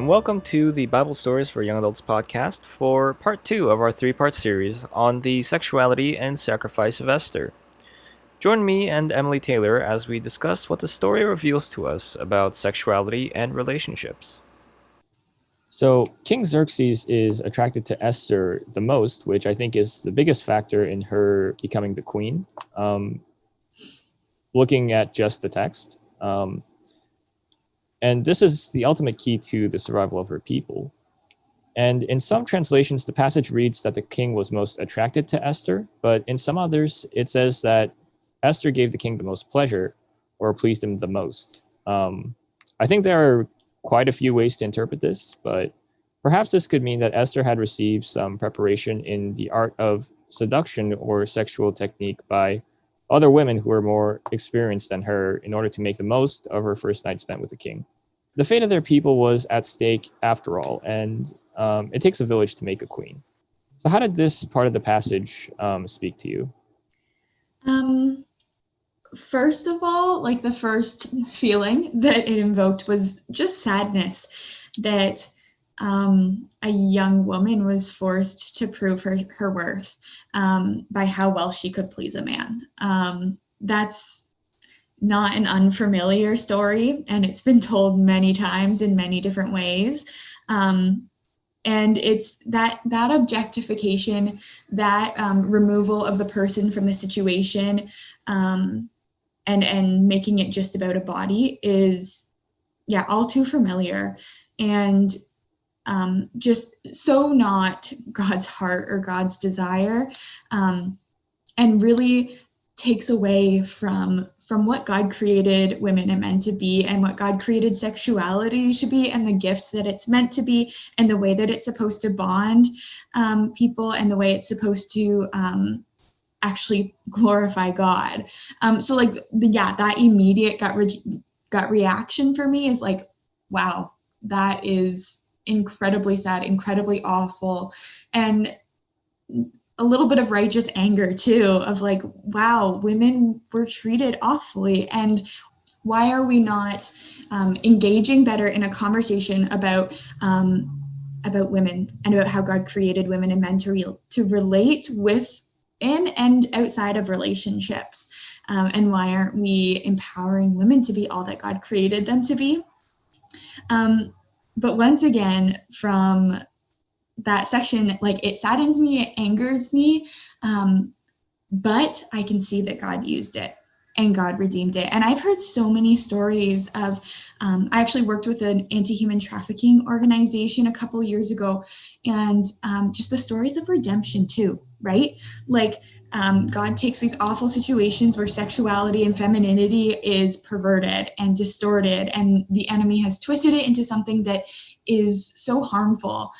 and welcome to the Bible Stories for Young Adults podcast for part two of our three-part series on the sexuality and sacrifice of Esther. Join me and Emily Taylor as we discuss what the story reveals to us about sexuality and relationships. So, King Xerxes is attracted to Esther the most, which I think is the biggest factor in her becoming the queen. Looking at just the text. And this is the ultimate key to the survival of her people. And in some translations, the passage reads that the king was most attracted to Esther, but in some others, it says that Esther gave the king the most pleasure or pleased him the most. I think there are quite a few ways to interpret this, but perhaps this could mean that Esther had received some preparation in the art of seduction or sexual technique by other women who were more experienced than her in order to make the most of her first night spent with the king. The fate of their people was at stake after all, and it takes a village to make a queen. So how did this part of the passage speak to you? First of all, like the first feeling that it invoked was just sadness that a young woman was forced to prove her worth by how well she could please a man. That's not an unfamiliar story, and it's been told many times in many different ways. And it's that objectification, that removal of the person from the situation, and making it just about a body is, all too familiar, and just so not God's heart or God's desire, and really takes away from what God created women and men to be, and what God created sexuality should be, and the gift that it's meant to be, and the way that it's supposed to bond people, and the way it's supposed to actually glorify God. So like that immediate gut reaction for me is like, wow, that is incredibly sad, incredibly awful, and a little bit of righteous anger too, of like, wow, women were treated awfully, and why are we not engaging better in a conversation about women and about how God created women and men to relate with in and outside of relationships, and why aren't we empowering women to be all that God created them to be? But once again, from that section, like, it saddens me, it angers me, but I can see that God used it and God redeemed it. And I've heard so many stories of, I actually worked with an anti-human trafficking organization a couple years ago, and just the stories of redemption too, right? Like, God takes these awful situations where sexuality and femininity is perverted and distorted, and the enemy has twisted it into something that is so harmful.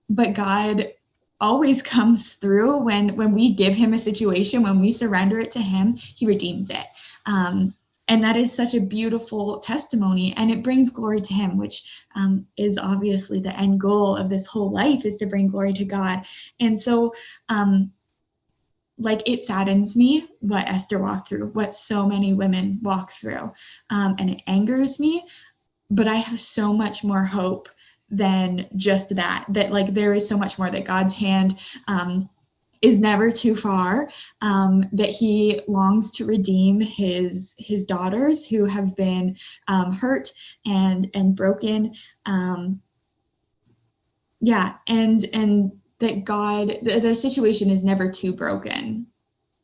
But God always comes through when we give him a situation, when we surrender it to him, he redeems it. And that is such a beautiful testimony, and it brings glory to him, which is obviously the end goal of this whole life, is to bring glory to God. And so, like, it saddens me what Esther walked through, what so many women walk through, and it angers me, but I have so much more hope than just that like there is so much more, that God's hand is never too far, that he longs to redeem his daughters who have been hurt and broken, and that God, the situation is never too broken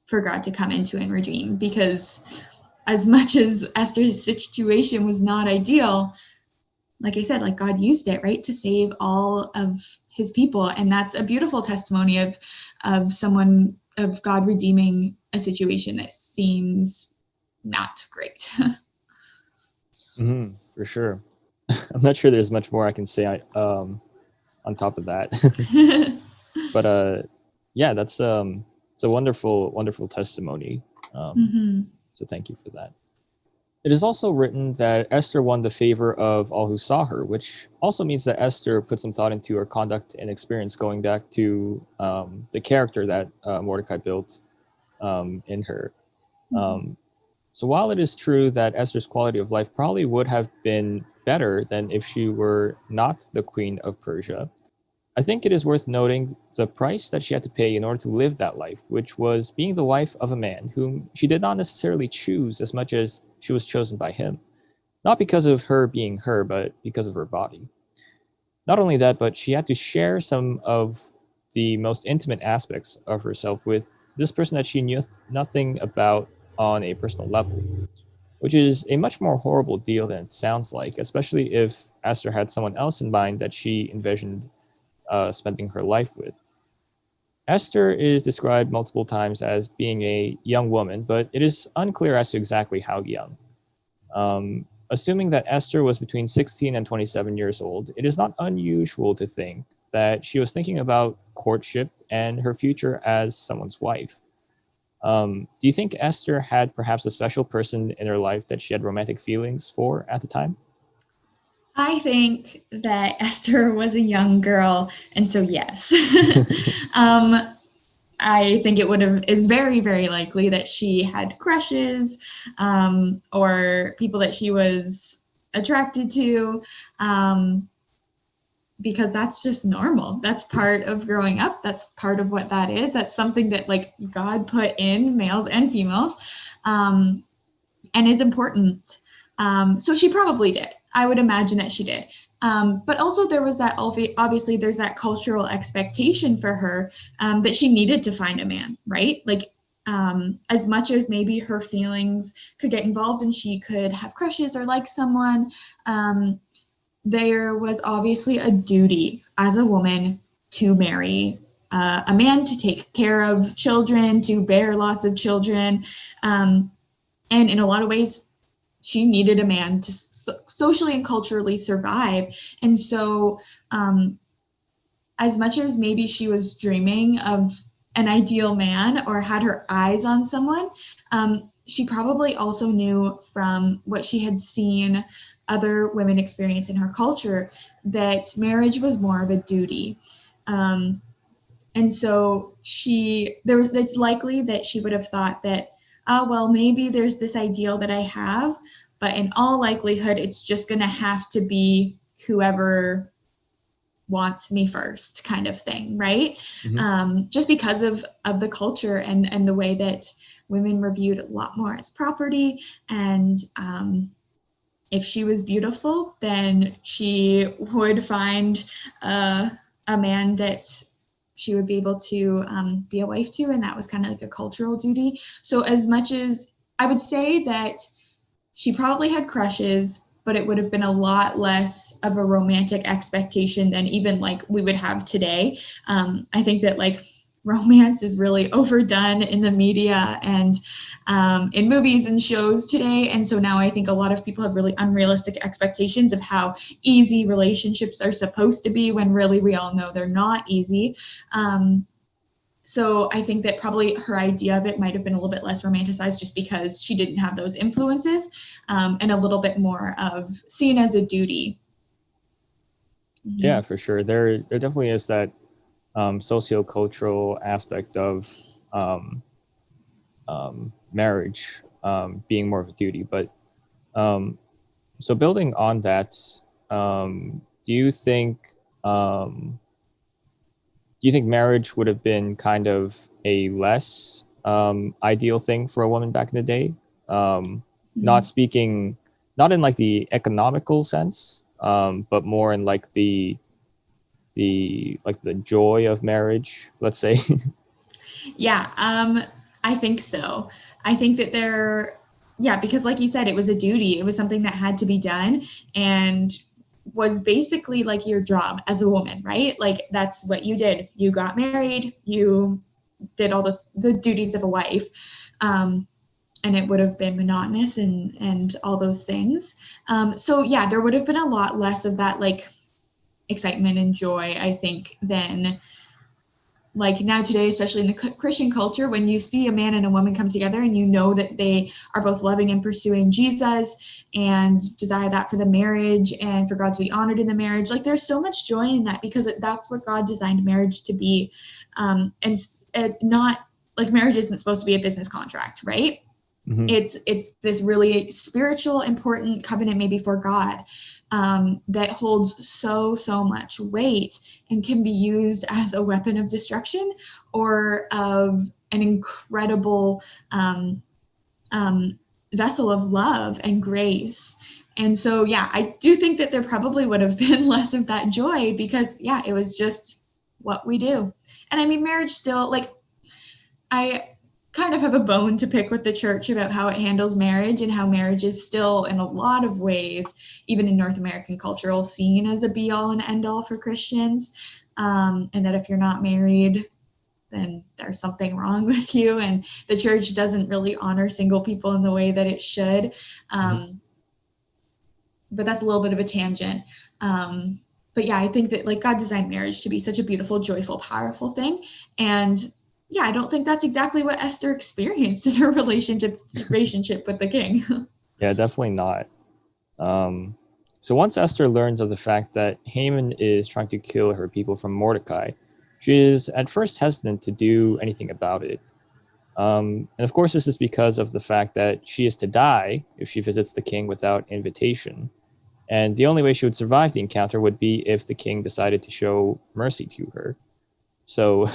for God to come into and redeem, because as much as Esther's situation was not ideal, like I said, like, God used it, right, to save all of his people. And that's a beautiful testimony of God redeeming a situation that seems not great. For sure. I'm not sure there's much more I can say on top of that. But that's it's a wonderful testimony. So thank you for that. It is also written that Esther won the favor of all who saw her, which also means that Esther put some thought into her conduct and experience, going back to the character that Mordecai built in her. So while it is true that Esther's quality of life probably would have been better than if she were not the queen of Persia. I think it is worth noting the price that she had to pay in order to live that life, which was being the wife of a man whom she did not necessarily choose as much as she was chosen by him. Not because of her being her, but because of her body. Not only that, but she had to share some of the most intimate aspects of herself with this person that she knew nothing about on a personal level, which is a much more horrible deal than it sounds like, especially if Esther had someone else in mind that she envisioned spending her life with. Esther is described multiple times as being a young woman, but it is unclear as to exactly how young. Assuming that Esther was between 16 and 27 years old, it is not unusual to think that she was thinking about courtship and her future as someone's wife. Do you think Esther had perhaps a special person in her life that she had romantic feelings for at the time? I think that Esther was a young girl, and so yes. um, I think it would have is very, very likely that she had crushes or people that she was attracted to, because that's just normal. That's part of growing up. That's part of what that is. That's something that like God put in males and females, um, and is important. So she probably did. I would imagine that she did. But also there was that obviously there's that cultural expectation for her that she needed to find a man, right? Like as much as maybe her feelings could get involved and she could have crushes or like someone, there was obviously a duty as a woman to marry a man, to take care of children, to bear lots of children. And in a lot of ways, she needed a man to socially and culturally survive. And so, as much as maybe she was dreaming of an ideal man or had her eyes on someone, she probably also knew from what she had seen other women experience in her culture that marriage was more of a duty. And so it's likely that she would have thought that, well, maybe there's this ideal that I have, but in all likelihood, it's just going to have to be whoever wants me first kind of thing, right? Mm-hmm. Just because of the culture and the way that women were viewed a lot more as property. And if she was beautiful, then she would find a man that she would be able to be a wife to, and that was kind of like a cultural duty. So as much as I would say that she probably had crushes, but it would have been a lot less of a romantic expectation than even like we would have today. I think that like romance is really overdone in the media and in movies and shows today. And so now I think a lot of people have really unrealistic expectations of how easy relationships are supposed to be when really we all know they're not easy. So I think that probably her idea of it might have been a little bit less romanticized just because she didn't have those influences, and a little bit more of seen as a duty. Yeah, for sure. There definitely is that sociocultural aspect of marriage being more of a duty. But so building on that, do you think um, marriage would have been kind of a less ideal thing for a woman back in the day? Not speaking, not in like the economical sense, but more in like the joy of marriage, let's say. Yeah, I think so. I think that yeah, because like you said, it was a duty. It was something that had to be done and was basically like your job as a woman, right? Like that's what you did. You got married, you did all the duties of a wife. And it would have been monotonous and all those things. So yeah, there would have been a lot less of that like excitement and joy, I think, than like now today, especially in the Christian culture, when you see a man and a woman come together and you know that they are both loving and pursuing Jesus and desire that for the marriage and for God to be honored in the marriage. Like there's so much joy in that because that's what God designed marriage to be. And not like marriage isn't supposed to be a business contract, right? Mm-hmm. It's this really spiritual, important covenant made before God. that holds so much weight and can be used as a weapon of destruction or of an incredible vessel of love and grace. And so, yeah, I do think that there probably would have been less of that joy because, yeah, it was just what we do. And I mean, marriage still, like, I kind of have a bone to pick with the church about how it handles marriage and how marriage is still, in a lot of ways, even in North American culture, seen as a be-all and end-all for Christians. And that if you're not married, then there's something wrong with you. And the church doesn't really honor single people in the way that it should. But that's a little bit of a tangent. But yeah, I think that like God designed marriage to be such a beautiful, joyful, powerful thing. And yeah, I don't think that's exactly what Esther experienced in her relationship with the king. Yeah, definitely not. So once Esther learns of the fact that Haman is trying to kill her people from Mordecai, she is at first hesitant to do anything about it. And of course, this is because of the fact that she is to die if she visits the king without invitation. And the only way she would survive the encounter would be if the king decided to show mercy to her. So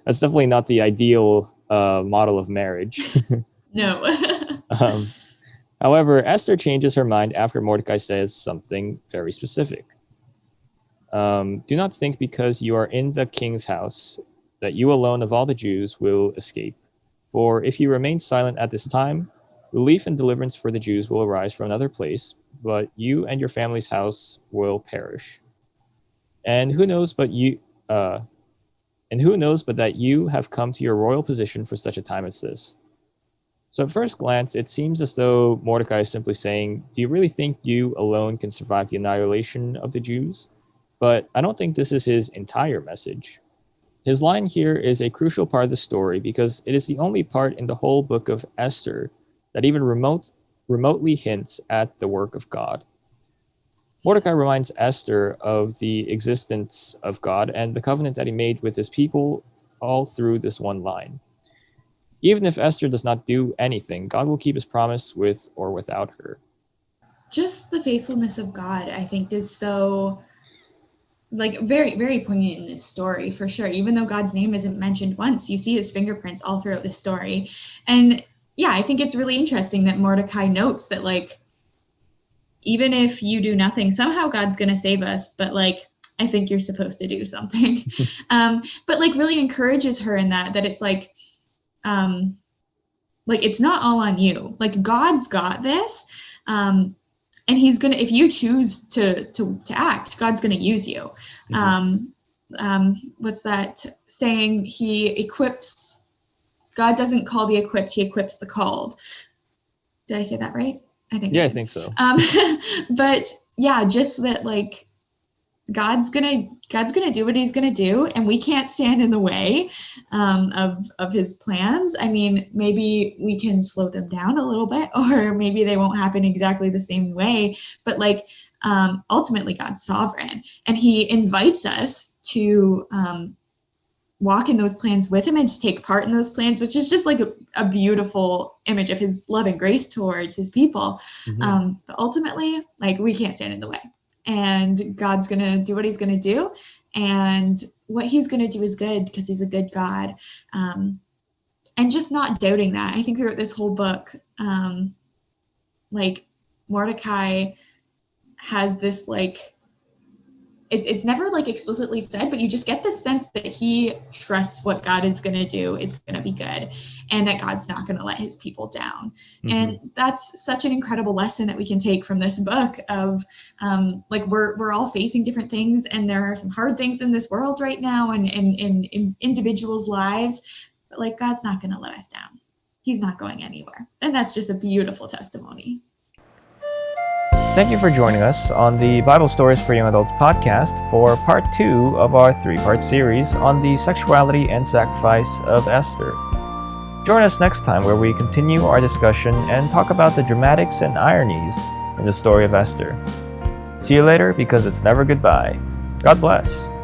that's definitely not the ideal model of marriage. No. However, Esther changes her mind after Mordecai says something very specific. Do not think because you are in the king's house that you alone of all the Jews will escape. For if you remain silent at this time, relief and deliverance for the Jews will arise from another place, but you and your family's house will perish. And who knows but that you have come to your royal position for such a time as this. So at first glance, it seems as though Mordecai is simply saying, do you really think you alone can survive the annihilation of the Jews? But I don't think this is his entire message. His line here is a crucial part of the story because it is the only part in the whole book of Esther that even remotely hints at the work of God. Mordecai reminds Esther of the existence of God and the covenant that he made with his people all through this one line. Even if Esther does not do anything, God will keep his promise with or without her. Just the faithfulness of God, I think, is so, like, very, very poignant in this story, for sure. Even though God's name isn't mentioned once, you see his fingerprints all throughout the story. And yeah, I think it's really interesting that Mordecai notes that, like, even if you do nothing, somehow God's going to save us. But like, I think you're supposed to do something. But like really encourages her in that it's like it's not all on you. Like God's got this. And he's going to, if you choose to act, God's going to use you. What's that saying? He equips, God doesn't call the equipped, he equips the called. Did I say that right? I think. Yeah, I think so. But yeah, just that like God's gonna do what he's gonna do, and we can't stand in the way of his plans. I mean, maybe we can slow them down a little bit, or maybe they won't happen exactly the same way. But like ultimately, God's sovereign, and he invites us to walk in those plans with him and to take part in those plans, which is just like a beautiful image of his love and grace towards his people. But ultimately, like we can't stand in the way, and God's going to do what he's going to do. And what he's going to do is good because he's a good God. And just not doubting that. I think throughout this whole book, like Mordecai has this like, it's never like explicitly said, but you just get the sense that he trusts what God is going to do is going to be good, and that God's not going to let his people down. And that's such an incredible lesson that we can take from this book of like we're all facing different things, and there are some hard things in this world right now and in individuals' lives, but like God's not going to let us down. He's not going anywhere. And that's just a beautiful testimony. Thank you for joining us on the Bible Stories for Young Adults podcast for part 2 of our 3-part series on the sexuality and sacrifice of Esther. Join us next time where we continue our discussion and talk about the dramatics and ironies in the story of Esther. See you later, because it's never goodbye. God bless.